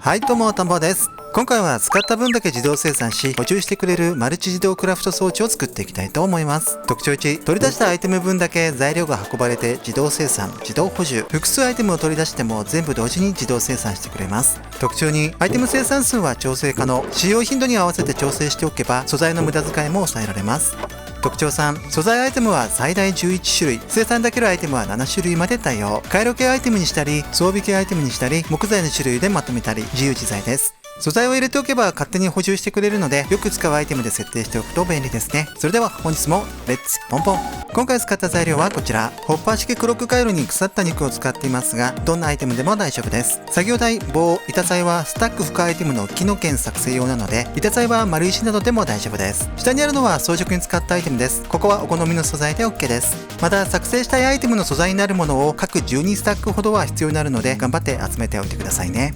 はいどうも、たんぼです。今回は使った分だけ自動生産し補充してくれるマルチ自動クラフト装置を作っていきたいと思います。特徴1、取り出したアイテム分だけ材料が運ばれて自動生産、自動補充。複数アイテムを取り出しても全部同時に自動生産してくれます。特徴2、アイテム生産数は調整可能。使用頻度に合わせて調整しておけば素材の無駄遣いも抑えられます。特徴3、素材アイテムは最大11種類、生産できるアイテムは7種類まで対応。回路系アイテムにしたり、装備系アイテムにしたり、木材の種類でまとめたり、自由自在です。素材を入れておけば勝手に補充してくれるので、よく使うアイテムで設定しておくと便利ですね。それでは本日もレッツポンポン。今回使った材料はこちら。ホッパー式クロック回路に腐った肉を使っていますが、どんなアイテムでも大丈夫です。作業台、棒、板材はスタック付加アイテムの木の剣作成用なので、板材は丸石などでも大丈夫です。下にあるのは装飾に使ったアイテムです。ここはお好みの素材で OK です。また作成したいアイテムの素材になるものを各12スタックほどは必要になるので、頑張って集めておいてくださいね。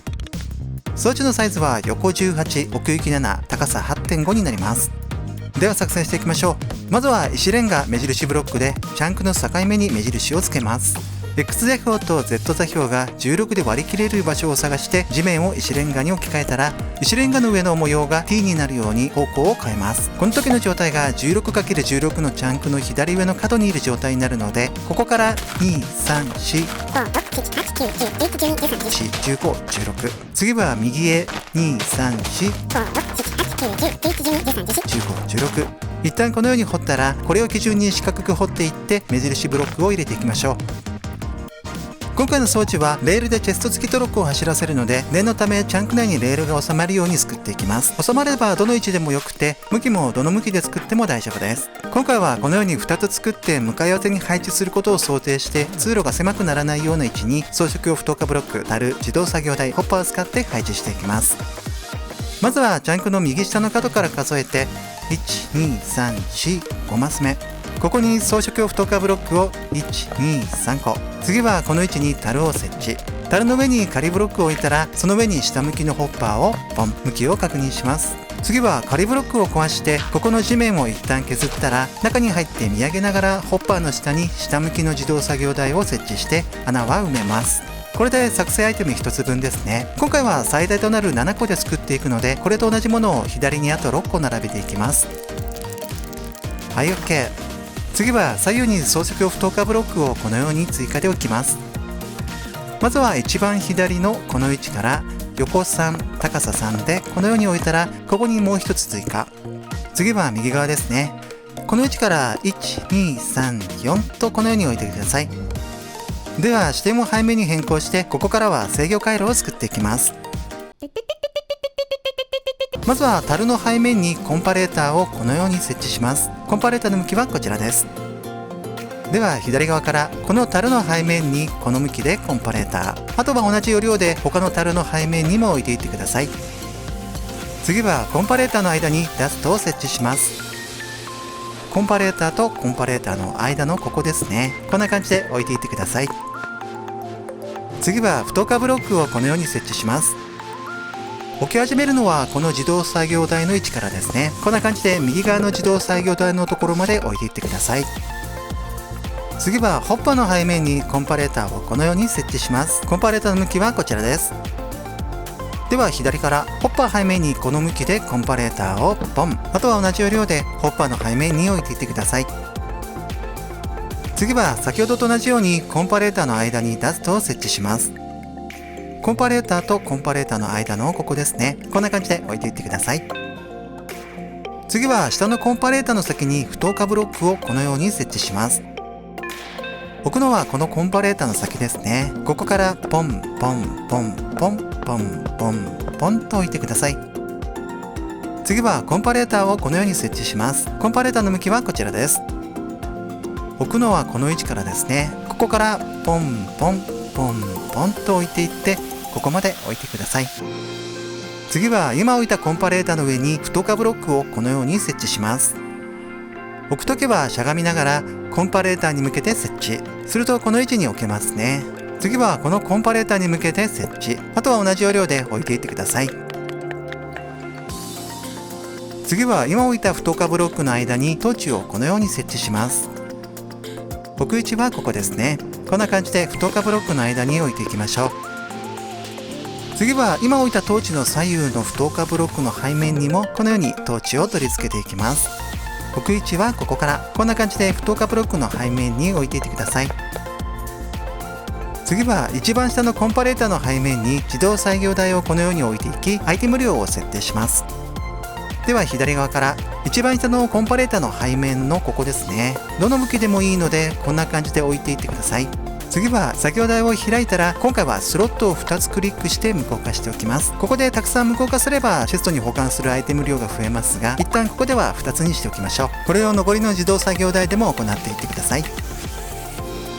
装置のサイズは横18、奥行き7、高さ 8.5 になります。では作成していきましょう。まずは石レンガ目印ブロックでチャンクの境目に目印をつけます。X 座標と Z 座標が16で割り切れる場所を探して地面を石レンガに置き換えたら、石レンガの上の模様が T になるように方向を変えます。この時の状態が 16×16 のチャンクの左上の角にいる状態になるので、ここから2341516、次は右へ2341516。一旦このように掘ったら、これを基準に四角く掘っていって目印ブロックを入れていきましょう。今回の装置はレールでチェスト付きトロッコを走らせるので、念のためチャンク内にレールが収まるように作っていきます。収まればどの位置でもよくて、向きもどの向きで作っても大丈夫です。今回はこのように2つ作って向かい合わせに配置することを想定して、通路が狭くならないような位置に装飾用不透過ブロック、樽、自動作業台、ホッパーを使って配置していきます。まずはチャンクの右下の角から数えて12345マス目。ここに装飾用不透過ブロックを123個。次はこの位置に樽を設置。樽の上に仮ブロックを置いたら、その上に下向きのホッパーをポン。向きを確認します。次は仮ブロックを壊して、ここの地面を一旦削ったら、中に入って見上げながらホッパーの下に下向きの自動作業台を設置して穴は埋めます。これで作成アイテム1つ分ですね。今回は最大となる7個で作っていくので、これと同じものを左にあと6個並べていきます。はい、 OK。 次は左右に装飾用不透過ブロックをこのように追加で置きます。まずは一番左のこの位置から横3、高さ3でこのように置いたら、ここにもう一つ追加。次は右側ですね。この位置から1、2、3、4とこのように置いてください。では視点を背面に変更して、ここからは制御回路を作っていきます。まずは樽の背面にコンパレーターをこのように設置します。コンパレーターの向きはこちらです。では左側からこの樽の背面にこの向きでコンパレーター、あとは同じ要領で他の樽の背面にも置いていってください。次はコンパレーターの間にダストを設置します。コンパレーターとコンパレーターの間のここですね。こんな感じで置いていってください。次は不透過ブロックをこのように設置します。置き始めるのはこの自動作業台の位置からですね。こんな感じで右側の自動作業台のところまで置いていってください。次はホッパーの背面にコンパレーターをこのように設置します。コンパレーターの向きはこちらです。では左からホッパー背面にこの向きでコンパレーターをポン。あとは同じ要領でホッパーの背面に置いていってください。次は先ほどと同じようにコンパレーターの間にダストを設置します。コンパレーターとコンパレーターの間のここですね。こんな感じで置いていってください。次は下のコンパレーターの先に不透過ブロックをこのように設置します。置くのはこのコンパレーターの先ですね。ここからポンポンポンポンポンポンポンと置いてください。次はコンパレーターをこのように設置します。コンパレーターの向きはこちらです。置くのはこの位置からですね。ここからポンポンポンポンと置いていって、ここまで置いてください。次は今置いたコンパレーターの上に不透過ブロックをこのように設置します。置くときはしゃがみながらコンパレーターに向けて設置するとこの位置に置けますね。次はこのコンパレーターに向けて設置、あとは同じ要領で置いていってください。次は今置いた不透過ブロックの間にトーチをこのように設置します。置く位置はここですね。こんな感じで不透過ブロックの間に置いていきましょう。次は今置いたトーチの左右の不透過ブロックの背面にもこのようにトーチを取り付けていきます。置く位置はここからこんな感じで不透過ブロックの背面に置いていってください。次は一番下のコンパレータの背面に自動作業台をこのように置いていき、アイテム量を設定します。では左側から一番下のコンパレータの背面のここですね。どの向きでもいいのでこんな感じで置いていってください。次は作業台を開いたら、今回はスロットを2つクリックして無効化しておきます。ここでたくさん無効化すればチェストに保管するアイテム量が増えますが、一旦ここでは2つにしておきましょう。これを残りの自動作業台でも行っていってください。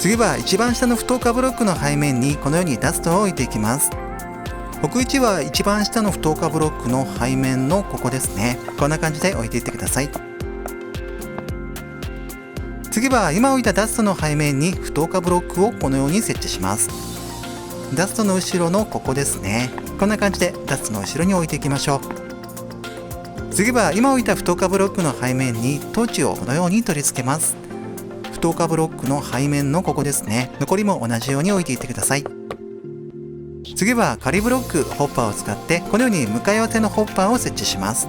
次は一番下の不透過ブロックの背面にこのようにダストを置いていきます。置く位置は一番下の不透過ブロックの背面のここですね。こんな感じで置いていってください。次は今置いたダストの背面に不透過ブロックをこのように設置します。ダストの後ろのここですね。こんな感じでダストの後ろに置いていきましょう。次は今置いた不透過ブロックの背面にトーチをこのように取り付けます。不透過ブロックの背面のここですね。残りも同じように置いていってください。次は仮ブロックホッパーを使ってこのように向かい合わせのホッパーを設置します。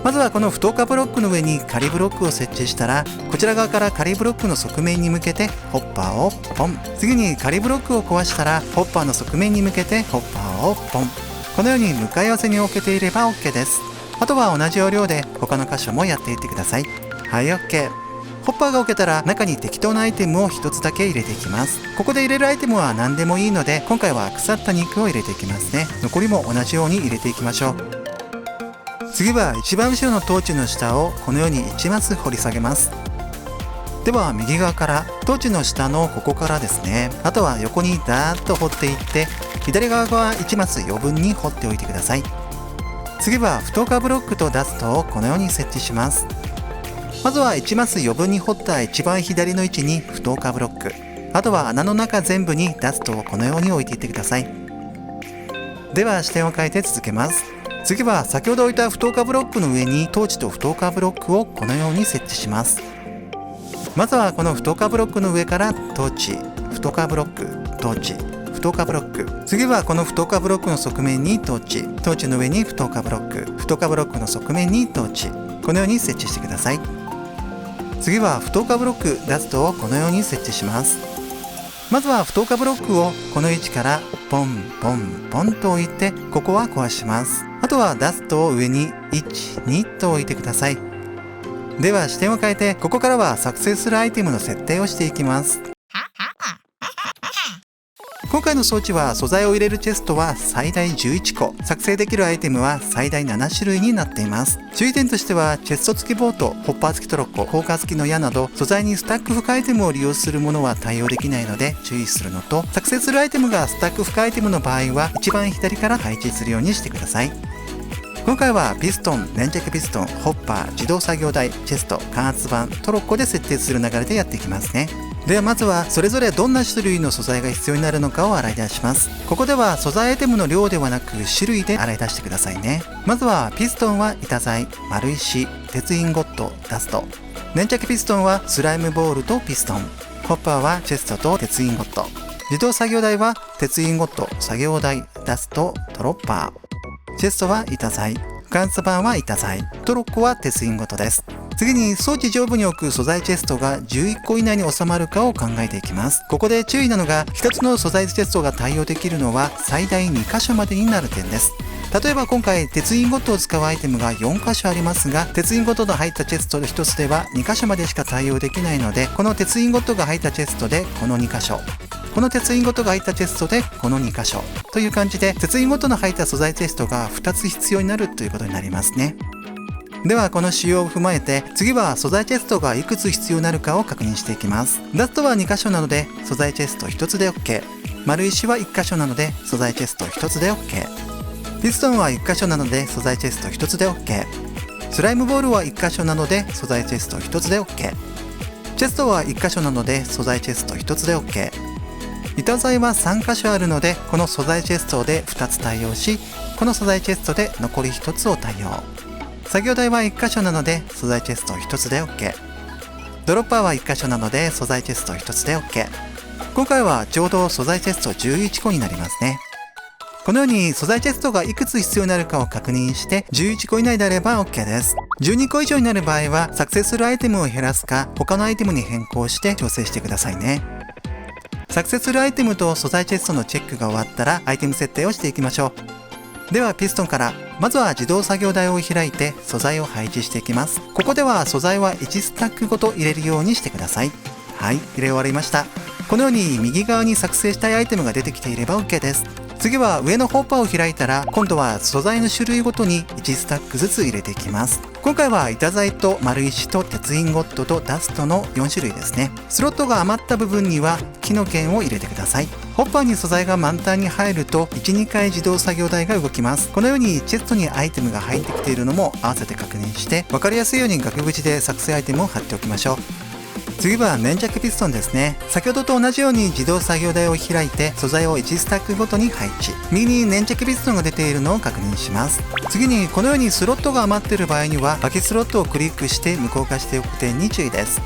まずはこの不透過ブロックの上に仮ブロックを設置したら、こちら側から仮ブロックの側面に向けてホッパーをポン。次に仮ブロックを壊したらホッパーの側面に向けてホッパーをポン。このように向かい合わせに置けていれば OK です。あとは同じ要領で他の箇所もやっていってください。はい、 OK。ホッパーが置けたら中に適当なアイテムを1つだけ入れていきます。ここで入れるアイテムは何でもいいので、今回は腐った肉を入れていきますね。残りも同じように入れていきましょう。次は一番後ろのトーチの下をこのように1マス掘り下げます。では右側からトーチの下のここからですね、あとは横にダーッと掘っていって、左側は1マス余分に掘っておいてください。次は不透過ブロックとダストをこのように設置します。まずは1マス余分に掘った一番左の位置に不透過ブロック、あとは穴の中全部にダストをこのように置いていってください。では視点を変えて続けます。次は先ほど置いた不透過ブロックの上にトーチと不透過ブロックをこのように設置します。まずはこの不透過ブロックの上からトーチ、不透過ブロック、トーチ、不透過ブロック。次はこの不透過ブロックの側面にトーチ、トーチの上に不透過ブロック、不透過ブロックの側面にトーチ、このように設置してください。次は不透過ブロックダストをこのように設置します。まずは不透過ブロックをこの位置からポンポンポンと置いて、ここは壊します。あとはダストを上に1、2と置いてください。では視点を変えて、ここからは作成するアイテムの設定をしていきます。今回の装置は素材を入れるチェストは最大11個、作成できるアイテムは最大7種類になっています。注意点としては、チェスト付きボート、ホッパー付きトロッコ、効果付きの矢など素材にスタック付加アイテムを利用するものは対応できないので注意するのと、作成するアイテムがスタック付加アイテムの場合は一番左から配置するようにしてください。今回はピストン、粘着ピストン、ホッパー、自動作業台、チェスト、加圧板、トロッコで設定する流れでやっていきますね。ではまずはそれぞれどんな種類の素材が必要になるのかを洗い出します。ここでは素材アイテムの量ではなく種類で洗い出してくださいね。まずはピストンは板材、丸石、鉄インゴット、ダスト。粘着ピストンはスライムボールとピストン。ホッパーはチェストと鉄インゴット。自動作業台は鉄インゴット、作業台、ダスト、トロッパー。チェストは板材、加圧板は板材、トロッコは鉄インゴットです。次に装置上部に置く素材チェストが11個以内に収まるかを考えていきます。ここで注意なのが、1つの素材チェストが対応できるのは最大2箇所までになる点です。例えば今回鉄インゴットを使うアイテムが4箇所ありますが、鉄インゴットの入ったチェスト1つでは2箇所までしか対応できないので、この鉄インゴットが入ったチェストでこの2箇所、この鉄インゴットが入ったチェストでこの2箇所という感じで、鉄インゴットの入った素材チェストが2つ必要になるということになりますね。ではこの仕様を踏まえて、次は素材チェストがいくつ必要になるかを確認していきます。ダストは2箇所なので素材チェスト1つで OK。 丸石は1箇所なので素材チェスト1つで OK。 ピストンは1箇所なので素材チェスト1つで OK。 スライムボールは1箇所なので素材チェスト1つで OK。 チェストは1箇所なので素材チェスト1つで OK。 板材は3箇所あるのでこの素材チェストで2つ対応し、この素材チェストで残り1つを対応。作業台は1箇所なので素材チェスト1つで OK。 ドロッパーは1箇所なので素材チェスト1つで OK。今回はちょうど素材チェスト11個になりますね。このように素材チェストがいくつ必要になるかを確認して11個以内であれば OK です。12個以上になる場合は作成するアイテムを減らすか他のアイテムに変更して調整してくださいね。作成するアイテムと素材チェストのチェックが終わったらアイテム設定をしていきましょう。ではピストンからまずは自動作業台を開いて素材を配置していきます。ここでは素材は1スタックごと入れるようにしてください。はい、入れ終わりました。このように右側に作成したいアイテムが出てきていれば OK です。次は上のホッパーを開いたら今度は素材の種類ごとに1スタックずつ入れていきます。今回は板材と丸石と鉄インゴットとダストの4種類ですね。スロットが余った部分には木の剣を入れてください。ホッパーに素材が満タンに入ると 1,2 回自動作業台が動きます。このようにチェストにアイテムが入ってきているのも合わせて確認して分かりやすいように額縁で作成アイテムを貼っておきましょう。次は粘着ピストンですね。先ほどと同じように自動作業台を開いて素材を1スタックごとに配置。右に粘着ピストンが出ているのを確認します。次にこのようにスロットが余っている場合には空きスロットをクリックして無効化しておく点に注意です。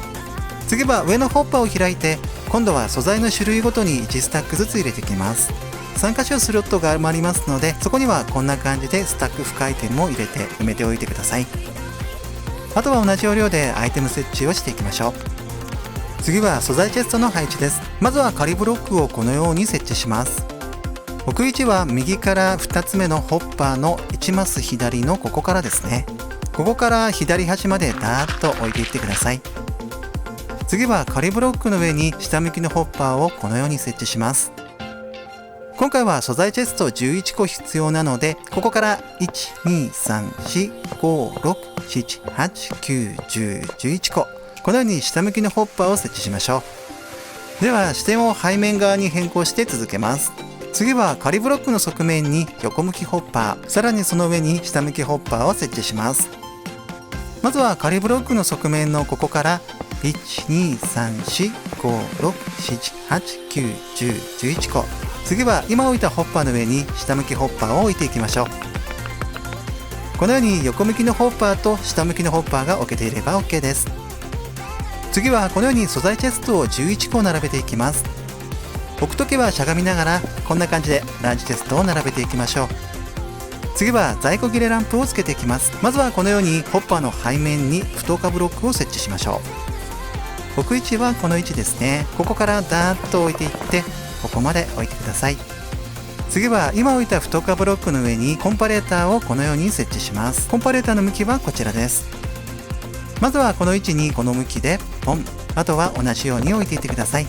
次は上のホッパーを開いて今度は素材の種類ごとに1スタックずつ入れていきます。3箇所スロットが余りますのでそこにはこんな感じでスタック付加アイテムを入れて埋めておいてください。あとは同じ要領でアイテム設置をしていきましょう。次は素材チェストの配置です。まずは仮ブロックをこのように設置します。置く位置は右から2つ目のホッパーの1マス左のここからですね。ここから左端までダーッと置いていってください。次は仮ブロックの上に下向きのホッパーをこのように設置します。今回は素材チェスト11個必要なのでここから1,2,3,4,5,6,7,8,9,10,11個このように下向きのホッパーを設置しましょう。では視点を背面側に変更して続けます。次は仮ブロックの側面に横向きホッパー、さらにその上に下向きホッパーを設置します。まずは仮ブロックの側面のここから1,2,3,4,5,6,7,8,9,10,11個。次は今置いたホッパーの上に下向きホッパーを置いていきましょう。このように横向きのホッパーと下向きのホッパーが置けていれば OK です。次はこのように素材チェストを11個並べていきます。置くときはしゃがみながらこんな感じでランチチェストを並べていきましょう。次は在庫切れランプをつけていきます。まずはこのようにホッパーの背面に不透過ブロックを設置しましょう。置く位置はこの位置ですね。ここからダーッと置いていってここまで置いてください。次は今置いた不透過ブロックの上にコンパレーターをこのように設置します。コンパレーターの向きはこちらです。まずはこの位置にこの向きでポン。あとは同じように置いていってください。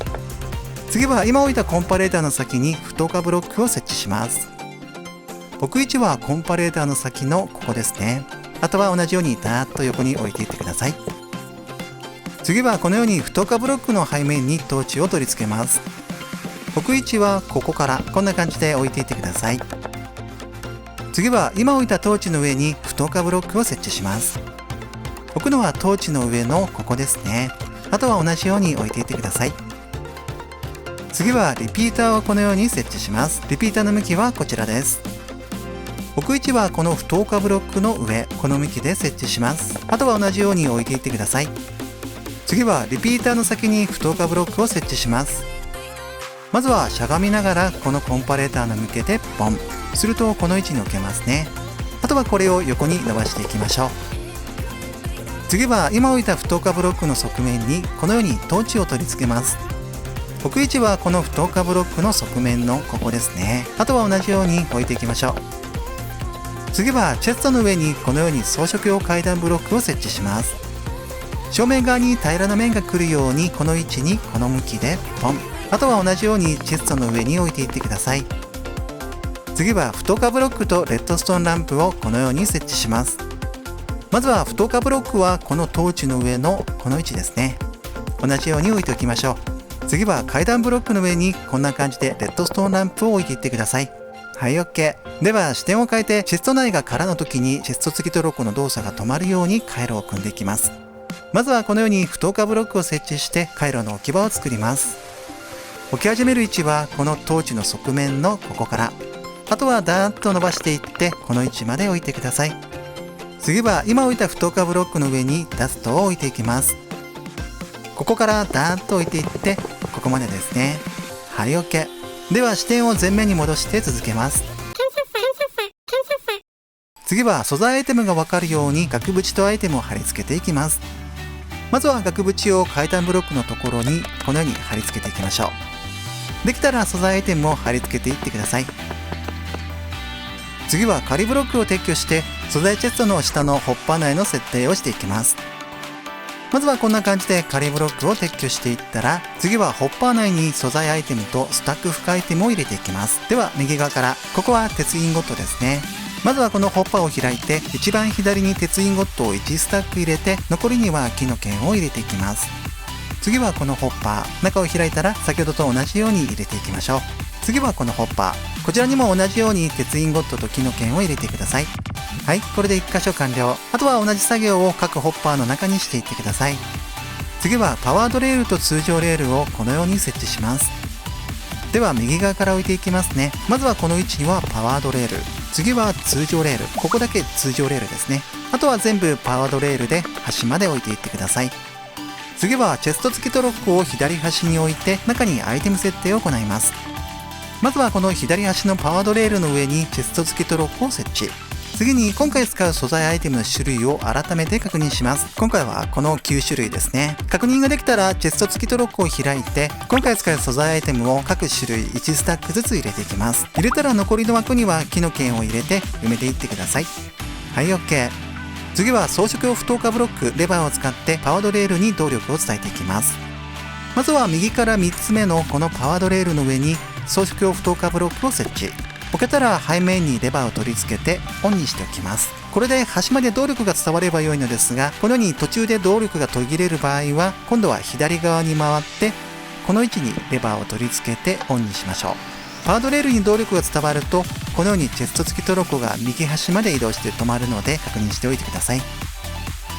次は今置いたコンパレーターの先に不透過ブロックを設置します。置く位置はコンパレーターの先のここですね。あとは同じようにダーッと横に置いていってください。次はこのように不透過ブロックの背面にトーチを取り付けます。置く位置はここからこんな感じで置いていってください。次は今置いたトーチの上に不透過ブロックを設置します。置くのはトーチの上のここですね。あとは同じように置いていってください。次はリピーターをこのように設置します。リピーターの向きはこちらです。置く位置はこの不透過ブロックの上、この向きで設置します。あとは同じように置いていってください。次はリピーターの先に不透過ブロックを設置します。まずはしゃがみながらこのコンパレーターの向けてポン。するとこの位置に置けますね。あとはこれを横に伸ばしていきましょう。次は今置いた不透過ブロックの側面にこのようにトーチを取り付けます。置く位置はこの不透過ブロックの側面のここですね。あとは同じように置いていきましょう。次はチェストの上にこのように装飾用階段ブロックを設置します。正面側に平らな面が来るようにこの位置にこの向きでポン。あとは同じようにチェストの上に置いていってください。次は不透過ブロックとレッドストーンランプをこのように設置します。まずは不透過ブロックはこのトーチの上のこの位置ですね。同じように置いておきましょう。次は階段ブロックの上にこんな感じでレッドストーンランプを置いていってください。はい、OK。では視点を変えてチェスト内が空の時にチェスト付きトロッコの動作が止まるように回路を組んでいきます。まずはこのように不透過ブロックを設置して回路の置き場を作ります。置き始める位置はこのトーチの側面のここから。あとはダーッと伸ばしていってこの位置まで置いてください。次は今置いた不透過ブロックの上にダストを置いていきます。ここからダーッと置いていってここまでですね。はい、OK。では視点を前面に戻して続けます。次は素材アイテムがわかるように額縁とアイテムを貼り付けていきます。まずは額縁を階段ブロックのところにこのように貼り付けていきましょう。できたら素材アイテムを貼り付けていってください。次は仮ブロックを撤去して素材チェストの下のホッパー内の設定をしていきます。まずはこんな感じで仮ブロックを撤去していったら、次はホッパー内に素材アイテムとスタック付加アイテムを入れていきます。では右側から、ここは鉄インゴットですね。まずはこのホッパーを開いて、一番左に鉄インゴットを1スタック入れて、残りには木の剣を入れていきます。次はこのホッパー、中を開いたら先ほどと同じように入れていきましょう。次はこのホッパー、こちらにも同じように鉄インゴットと木の剣を入れてください。はい、これで1箇所完了。あとは同じ作業を各ホッパーの中にしていってください。次はパワードレールと通常レールをこのように設置します。では右側から置いていきますね。まずはこの位置にはパワードレール、次は通常レール、ここだけ通常レールですね。あとは全部パワードレールで端まで置いていってください。次はチェスト付きトロッコを左端に置いて中にアイテム設定を行います。まずはこの左端のパワードレールの上にチェスト付きトロッコを設置。次に今回使う素材アイテムの種類を改めて確認します。今回はこの9種類ですね。確認ができたらチェスト付きトロッコを開いて、今回使う素材アイテムを各種類1スタックずつ入れていきます。入れたら残りの枠には木の剣を入れて埋めていってください。はい、 OK。 次は装飾用不透過ブロックレバーを使ってパワードレールに動力を伝えていきます。まずは右から3つ目のこのパワードレールの上に装飾用不透過ブロックを設置。置けたら背面にレバーを取り付けてオンにしておきます。これで端まで動力が伝われば良いのですが、このように途中で動力が途切れる場合は今度は左側に回ってこの位置にレバーを取り付けてオンにしましょう。パワードレールに動力が伝わるとこのようにチェスト付きトロッコが右端まで移動して止まるので確認しておいてください。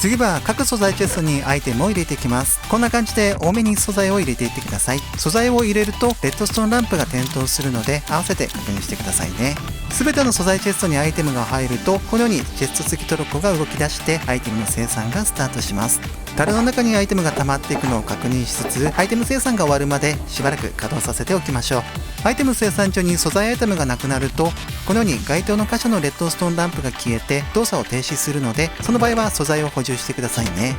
次は各素材チェストにアイテムを入れていきます。こんな感じで多めに素材を入れていってください。素材を入れるとレッドストーンランプが点灯するので合わせて確認してくださいね。全ての素材チェストにアイテムが入るとこのようにチェスト付きトロッコが動き出してアイテムの生産がスタートします。樽の中にアイテムが溜まっていくのを確認しつつアイテム生産が終わるまでしばらく稼働させておきましょう。アイテム生産中に素材アイテムがなくなるとこのように該当の箇所のレッドストーンランプが消えて動作を停止するので、その場合は素材を補充してくださいね。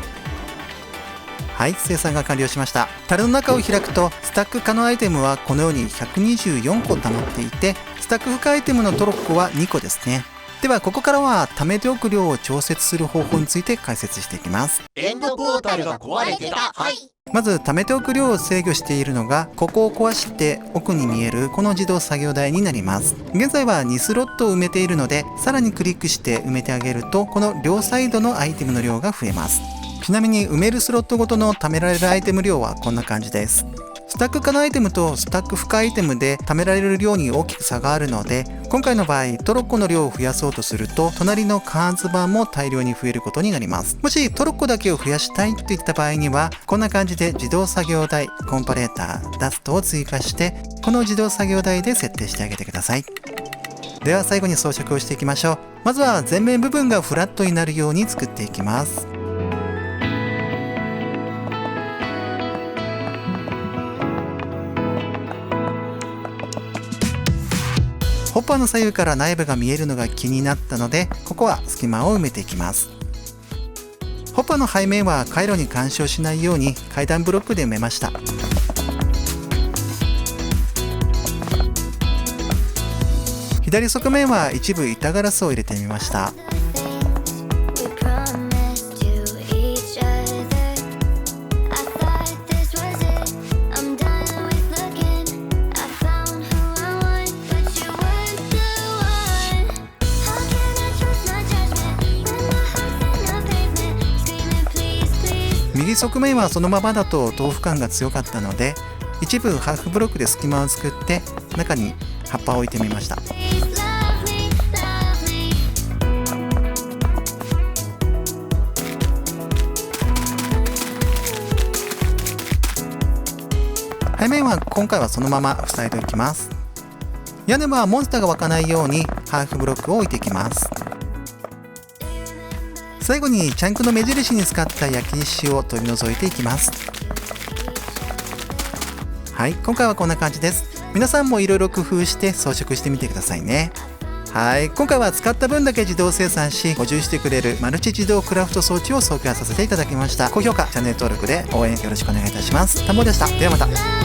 はい、生産が完了しました。樽の中を開くとスタック可能アイテムはこのように124個溜まっていて、スタック付加アイテムのトロッコは2個ですね。ではここからは貯めておく量を調節する方法について解説していきます。エンドポータルが壊れてた。はい。まず貯めておく量を制御しているのがここを壊して奥に見えるこの自動作業台になります。現在は2スロットを埋めているのでさらにクリックして埋めてあげるとこの両サイドのアイテムの量が増えます。ちなみに埋めるスロットごとの貯められるアイテム量はこんな感じです。スタック可能アイテムとスタック付加アイテムで貯められる量に大きく差があるので、今回の場合トロッコの量を増やそうとすると隣の加圧板も大量に増えることになります。もしトロッコだけを増やしたいといった場合にはこんな感じで自動作業台、コンパレーター、ダストを追加してこの自動作業台で設定してあげてください。では最後に装飾をしていきましょう。まずは前面部分がフラットになるように作っていきます。ホッパーの左右から内部が見えるのが気になったのでここは隙間を埋めていきます。ホッパーの背面は回路に干渉しないように階段ブロックで埋めました。左側面は一部板ガラスを入れてみました。右側面はそのままだと豆腐感が強かったので一部ハーフブロックで隙間を作って中に葉っぱを置いてみました。背面は今回はそのまま塞いでおきます。屋根はモンスターが湧かないようにハーフブロックを置いていきます。最後にチャンクの目印に使った焼き石を取り除いていきます。はい、今回はこんな感じです。皆さんもいろいろ工夫して装飾してみてくださいね。はい、今回は使った分だけ自動生産し補充してくれるマルチ自動クラフト装置を紹介させていただきました。高評価、チャンネル登録で応援よろしくお願いいたします。田んぼでした。ではまた。